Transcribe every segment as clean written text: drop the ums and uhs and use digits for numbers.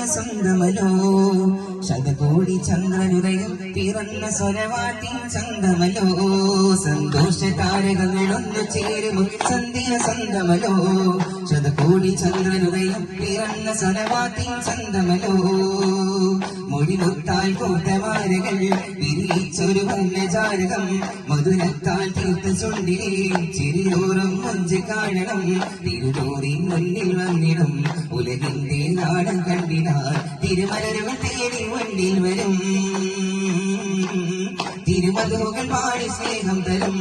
സ്വന്തമല്ലോ ശതകോടി ചന്ദ്രനുദയം പിറന്ന സ്വരവാട്ടി ചന്തമല്ലോ സന്തോഷ താരകങ്ങളൊന്നു ചേരുമോ സന്ധ്യ സ്വന്തമല്ലോ ശതകോടി ചന്ദ്രനുദയം പിറന്ന സ്വരവാട്ടി ചന്തമല്ലോ മൊഴിമുത്താൽ കൂട്ടമാരകൾ വിരിച്ചൊരു വന്യജാലകം മധുരത്താൽ തീർത്ത ചുണ്ടിലെ ചിരിയോറും മഞ്ച് കാണണം തിരുതോറിൻ മുന്നിൽ വന്നിടും ഉലകിന്റെ നാടൻ കണ്ടിടാൻ തിരുമലരുകൾ തേടി മുന്നിൽ വരും തിരുമധുകൾ പാടി സ്നേഹം തരും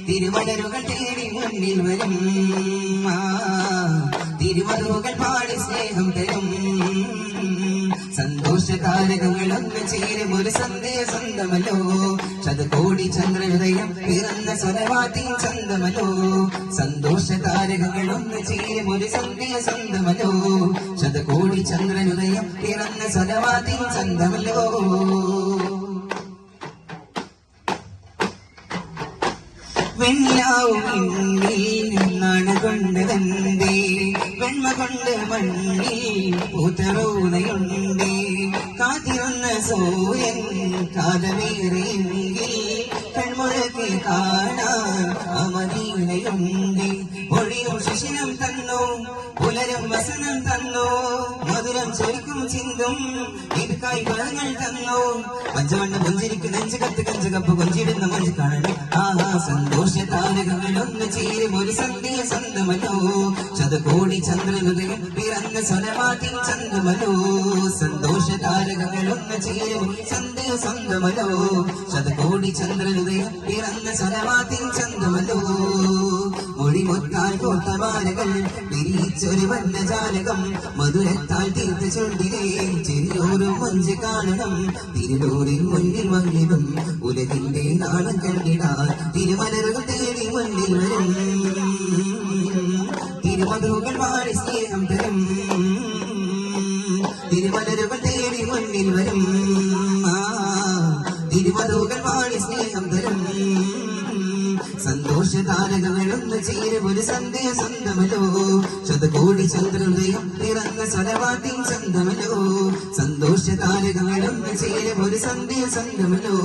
തിരുമലരുകൾ തേടി മുന്നിൽ വരും തിരുമധുകൾ പാടി സ്നേഹം തരും സന്തോഷ താരകങ്ങളൊന്ന് ചേരും ഒരു സന്ധ്യ സ്വന്തമല്ലോ ശതകോടി ചന്ദ്രനുദയം പിറന്ന സ്വരവാട്ടി ചന്തമല്ലോ സന്തോഷ താരകങ്ങളൊന്ന് ചേരും ഒരു സന്ധ്യ സ്വന്തമല്ലോ ശതകോടി ചന്ദ്രനുദയം പിറന്ന സ്വരവാട്ടി ചന്തമല്ലോ വെണ്ണാവും നിന്നാണ് കൊണ്ടതന്റെ വെണ്മ കൊണ്ട് മണ്ണിൽ പൂത്തറൂതയുണ്ട് കാത്തിരുന്ന സൂര്യൻ കാതമേറിയെങ്കിൽ കൺമുഴക്കി കാണാൻ അമദീനയുണ്ട് ഒഴിയും ശിശിരം തന്നു പുലരും വസനം തന്നു മധുരം ചൊരിക്കും ചിന്തും ഇടുക്കായി പഴങ്ങൾ തന്നു പഞ്ചവണ്ണ പുഞ്ചിരിക്ക് നെഞ്ച് കത്ത് കഞ്ച് കപ്പ് കൊഞ്ചിടുന്ന മഞ്ച് കാണണം ആഹാ സന്തോഷ താരകങ്ങളൊന്ന് ചേരും ഒരു സന്ധ്യ സ്വന്തമല്ലോ ശതകോടി ചന്ദ്രനുദയം പിറന്ന സ്വരവാട്ടി ചന്തമല്ലോ സന്തോഷ താരകങ്ങളൊന്ന് ചേരും സന്ധ്യ സ്വന്തമല്ലോ ശതകോടി ചന്ദ്രനുദയം പിറന്ന സ്വരവാട്ടി ചന്തമല്ലോ മൊഴിമൊത്താൽ കോട്ടമാലകൾ വിരിച്ചൊരു വന്നജാലകം മധുരത്താൽ തീർത്ത ചുണ്ടിലെ ചെറിയോരും മഞ്ച് കാണണം തിരുലോറിൽ മുന്നിൽ വന്നിടും ഉലകിന്റെ നാളം കണ്ടിടാൻ തിരുമലരുകൾ തേടി മുന്നിൽ വരും തിരുമധുകൾ പാടി സ്നേഹം തരും തിരുമലരുകൾ തേടി മുന്നിൽ വരും തിരുമധുകൾ പാടി സ്നേഹം തരും സന്തോഷ താരകങ്ങളൊന്ന് ചേരും ഒരു സന്ധ്യ സ്വന്തമല്ലോ ശതകോടി ചന്ദ്രനുദയം പിറന്ന സ്വരവാട്ടി ചന്തമല്ലോ സന്തോഷ താരകങ്ങളൊന്ന് ചേരും ഒരു സന്ധ്യ സ്വന്തമല്ലോ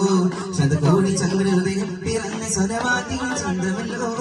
ശതകോടി ചന്ദ്രനുദയം പിറന്ന സ്വരവാട്ടി ചന്തമല്ലോ